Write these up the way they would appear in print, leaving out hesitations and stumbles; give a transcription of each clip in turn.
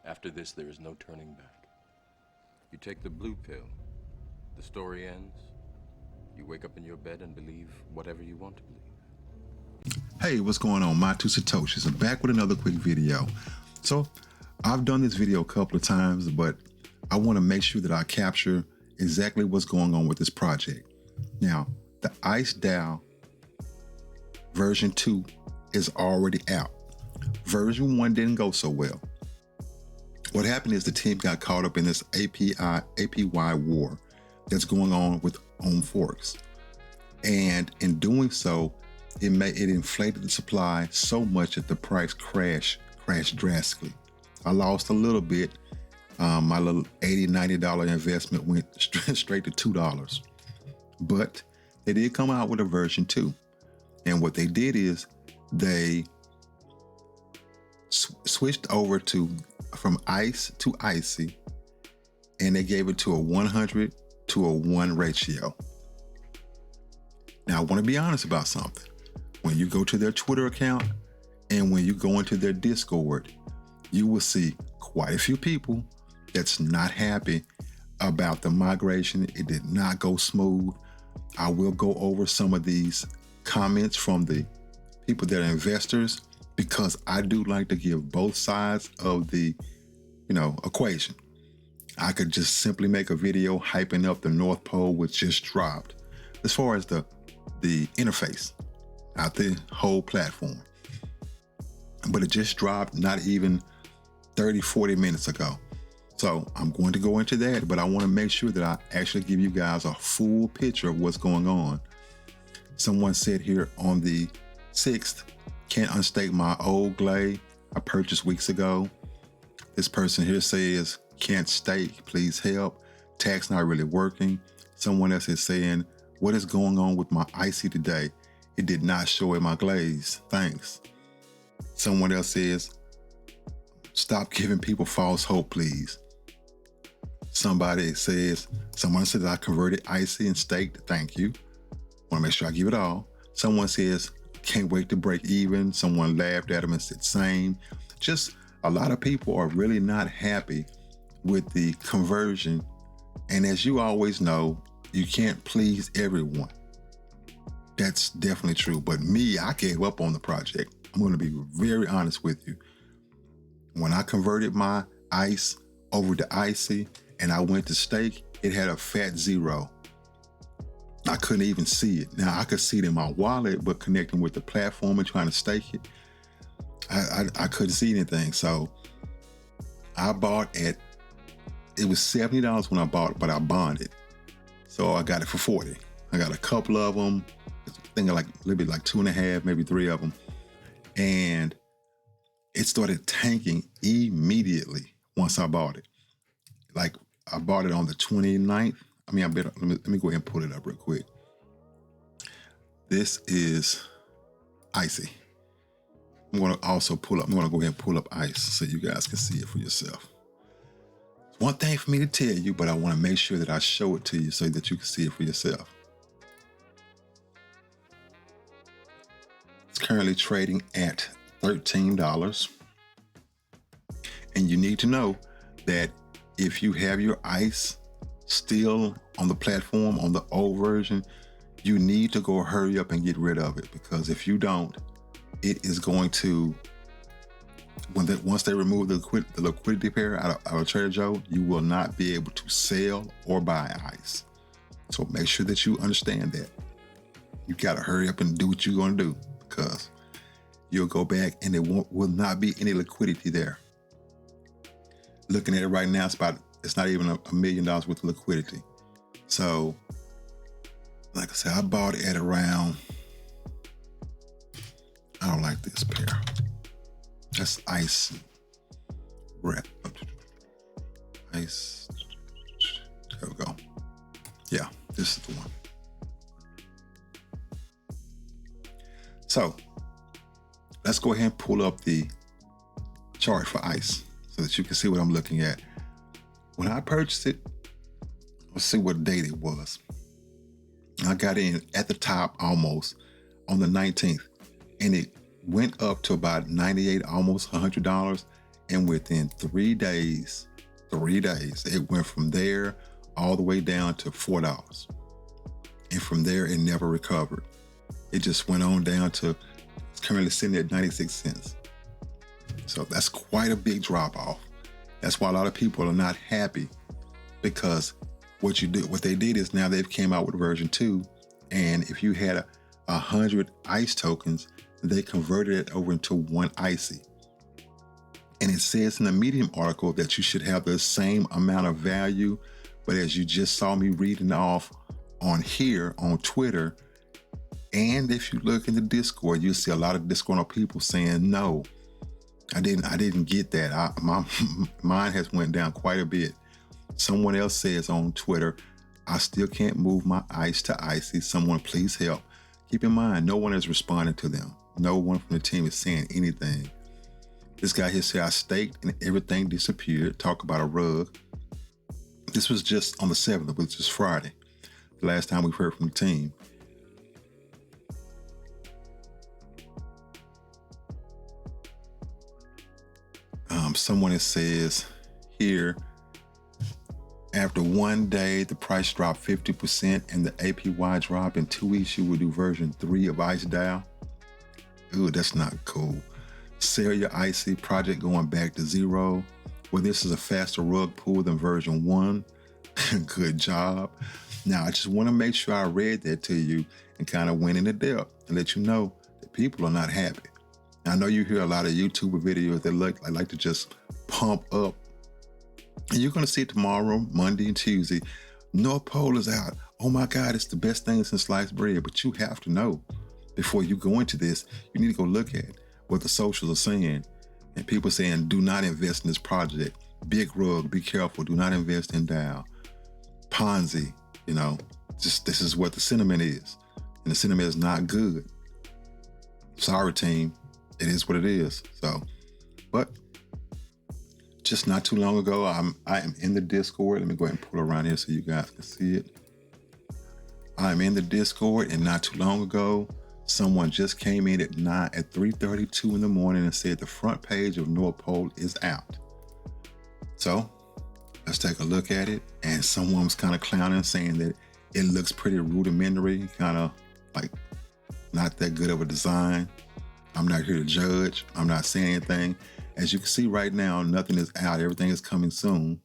After this, there is no turning back. You take the blue pill. The story ends. You wake up in your bed and believe whatever you want to believe. Hey, what's going on? My two Satoshis. I'm back with another quick video. So I've done this video a couple of times, but I want to make sure that I capture exactly what's going on with this project. Now, the Ice Dao version 2 is already out. Version 1 didn't go so well. What happened is the team got caught up in this APY war that's going on with own forks. And in doing so, it inflated the supply so much that the price crashed drastically. I lost a little bit. My little $80, $90 investment went straight to $2. But they did come out with a version 2. And what they did is they switched over from ice to icy, and they gave it to a 100 to a 1 ratio. Now, I want to be honest about something. When you go to their Twitter account and when you go into their Discord, you will see quite a few people that's not happy about the migration. It did not go smooth. I will go over some of these comments from the people that are investors, because I do like to give both sides of the, equation. I could just simply make a video hyping up the North Pole, which just dropped, as far as the interface, not the whole platform. But it just dropped not even 30, 40 minutes ago. So I'm going to go into that, but I want to make sure that I actually give you guys a full picture of what's going on. Someone said here on the 6th, can't unstake my old Glade I purchased weeks ago. This person here says, can't stake, please help. Tax not really working. Someone else is saying, what is going on with my Icy today? It did not show in my Glades, thanks. Someone else says, stop giving people false hope, please. Someone says, I converted Icy and staked, thank you. Want to make sure I give it all. Someone says, can't wait to break even. Someone laughed at him and said, same. Just a lot of people are really not happy with the conversion. And as you always know, you can't please everyone. That's definitely true. But me, I gave up on the project. I'm going to be very honest with you. When I converted my Ice over to Icy and I went to stake, it had a fat 0. I couldn't even see it. Now, I could see it in my wallet, but connecting with the platform and trying to stake it, I couldn't see anything. So I bought it was $70 when I bought it, but I bonded. So I got it for 40. I got a couple of them, I think like a little bit like 2.5, maybe 3 of them. And it started tanking immediately once I bought it. Like I bought it on the 29th. Let me go ahead and pull it up real quick. This is Icy. I'm going to go ahead and pull up Ice so you guys can see it for yourself. It's one thing for me to tell you, but I want to make sure that I show it to you so that you can see it for yourself. It's currently trading at $13. And you need to know that if you have your Ice still on the platform, on the old version, you need to go hurry up and get rid of it, because if you don't, it is going to, once they remove the liquidity pair out of Trader Joe, you will not be able to sell or buy Ice. So make sure that you understand that. You got to hurry up and do what you're going to do, because you'll go back and there will not be any liquidity there. Looking at it right now, it's not even $1 million worth of liquidity. So, like I said, I bought it at around, I don't like this pair. That's Ice Wrap. Ice. There we go. Yeah, this is the one. So, let's go ahead and pull up the chart for Ice so that you can see what I'm looking at. When I purchased it, let's see what date it was. I got in at the top almost on the 19th, and it went up to about $98, almost $100, And within 3 days, it went from there all the way down to $4. And from there, it never recovered. It just went on down to, it's currently sitting at 96 cents. So that's quite a big drop off. That's why a lot of people are not happy, because what they did is now they've came out with version 2. And if you had 100 ICE tokens, they converted it over into 1 Icy. And it says in the Medium article that you should have the same amount of value. But as you just saw me reading off on here on Twitter, and if you look in the Discord, you'll see a lot of disgruntled people saying, no, I didn't get that. Mine has went down quite a bit. Someone else says on Twitter, I still can't move my Ice to Icy. Someone please help. Keep in mind, no one is responding to them. No one from the team is saying anything. This guy here said, I staked and everything disappeared. Talk about a rug. This was just on the 7th, which is Friday, the last time we've heard from the team. Someone says here, after 1 day, the price dropped 50% and the APY drop. In 2 weeks, you will do version 3 of Ice Dao. Ooh, that's not cool. Sell your Icy project going back to 0. Well, this is a faster rug pull than version 1. Good job. Now, I just want to make sure I read that to you and kind of went into depth and let you know that people are not happy. Now, I know you hear a lot of YouTuber videos that like to just pump up. And you're going to see it tomorrow, Monday and Tuesday. North Pole is out. Oh my God, it's the best thing since sliced bread. But you have to know, before you go into this, you need to go look at what the socials are saying. And people saying, do not invest in this project. Big rug, be careful. Do not invest in DAO. Ponzi, just this is what the sentiment is. And the sentiment is not good. Sorry, team. It is what it is. So, but just not too long ago, I am in the Discord. Let me go ahead and pull it around here so you guys can see it. I'm in the Discord, and not too long ago, someone just came in at 3:32 in the morning and said the front page of North Pole is out. So let's take a look at it. And someone was kind of clowning, saying that it looks pretty rudimentary, kind of like not that good of a design. I'm not here to judge. I'm not saying anything. As you can see right now, nothing is out. Everything is coming soon.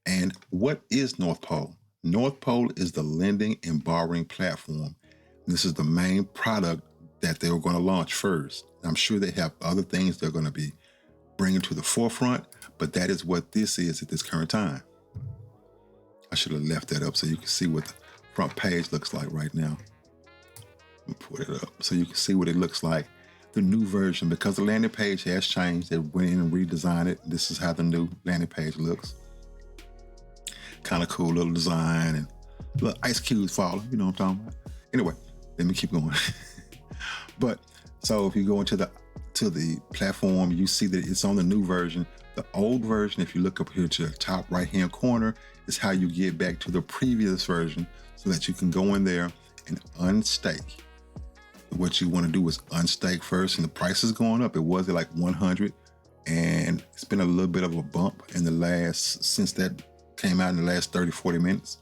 And what is North Pole? North Pole is the lending and borrowing platform. This is the main product that they were going to launch first. I'm sure they have other things they're going to be bringing to the forefront, but that is what this is at this current time. I should have left that up so you can see what the front page looks like right now. Let me put it up so you can see what it looks like. The new version, because the landing page has changed. They went in and redesigned it. This is how the new landing page looks. Kind of cool little design and little ice cubes falling. You know what I'm talking about? Anyway, let me keep going. But so if you go into the platform, you see that it's on the new version. The old version, if you look up here to the top right-hand corner, is how you get back to the previous version so that you can go in there and unstake. What you want to do is unstake first, and the price is going up. It was at like 100, and it's been a little bit of a bump since that came out in the last 30, 40 minutes.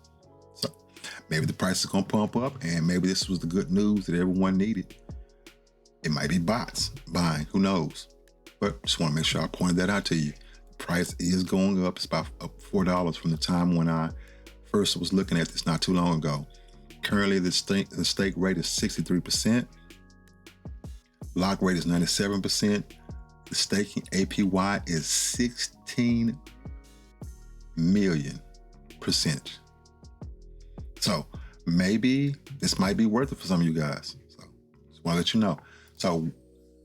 So maybe the price is going to pump up, and maybe this was the good news that everyone needed. It might be bots buying, who knows? But just want to make sure I pointed that out to you. The price is going up. It's about up $4 from the time when I first was looking at this not too long ago. Currently, the stake rate is 63%. Lock rate is 97%. The staking APY is 16 million percent. So maybe this might be worth it for some of you guys. So just want to let you know. So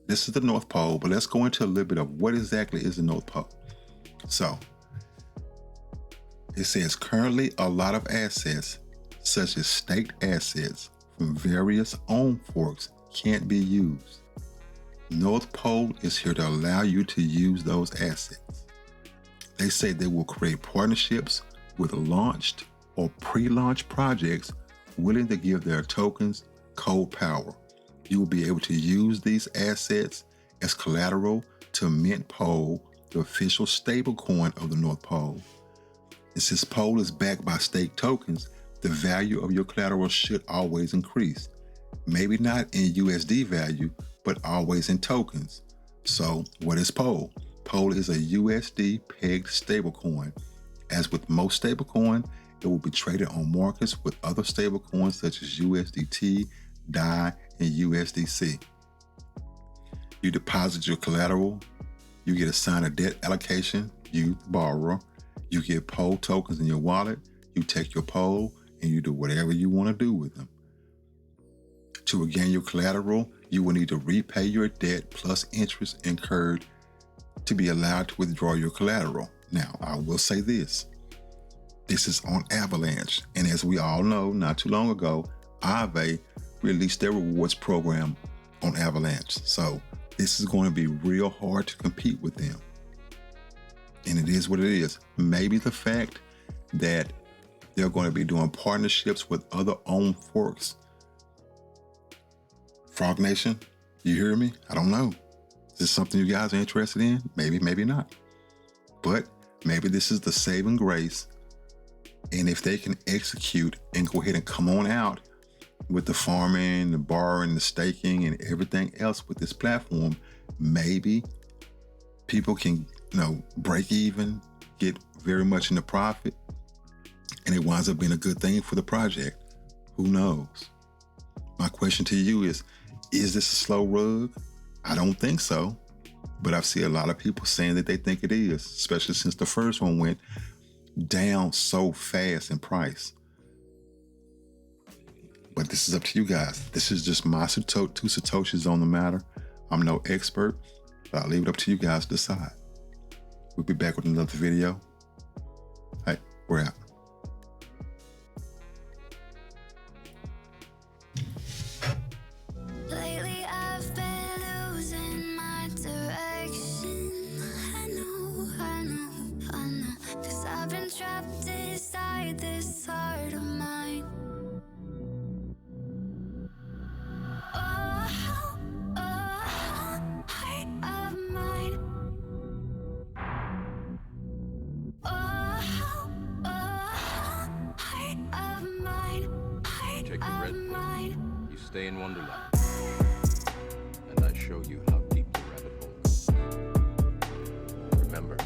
this is the North Pole, but let's go into a little bit of what exactly is the North Pole. So it says currently a lot of assets, such as staked assets from various own forks, can't be used. North Pole is here to allow you to use those assets. They say they will create partnerships with launched or pre-launch projects willing to give their tokens cold power. You will be able to use these assets as collateral to mint Pole the official stable coin of the North Pole. And since Pole is backed by stake tokens, the value of your collateral should always increase. Maybe not in USD value, but always in tokens. So what is Pole? Pole is a USD pegged stablecoin. As with most stablecoin, it will be traded on markets with other stablecoins such as USDT, DAI, and USDC. You deposit your collateral, you get assigned a debt allocation, you, the borrower, you get Pole tokens in your wallet, you take your Pole, and you do whatever you want to do with them. To regain your collateral, you will need to repay your debt plus interest incurred to be allowed to withdraw your collateral. Now, I will say this. This is on Avalanche, and as we all know, not too long ago, Aave released their rewards program on Avalanche. So this is going to be real hard to compete with them. And it is what it is. Maybe the fact that they're going to be doing partnerships with other owned forks. Frog Nation, you hear me? I don't know. Is this something you guys are interested in? Maybe, maybe not. But maybe this is the saving grace. And if they can execute and go ahead and come on out with the farming, the borrowing, the staking, and everything else with this platform, maybe people can, break even, get very much in the profit, and it winds up being a good thing for the project. Who knows? My question to you is this a slow rug? I don't think so. But I've seen a lot of people saying that they think it is, especially since the first one went down so fast in price. But this is up to you guys. This is just my two Satoshis on the matter. I'm no expert, but I'll leave it up to you guys to decide. We'll be back with another video. Hey, we're out. Lately I've been losing my direction. I know, 'cause I've been trapped inside this heart of mine. Check your red pill. You stay in Wonderland. And I show you how deep the rabbit hole goes. Remember,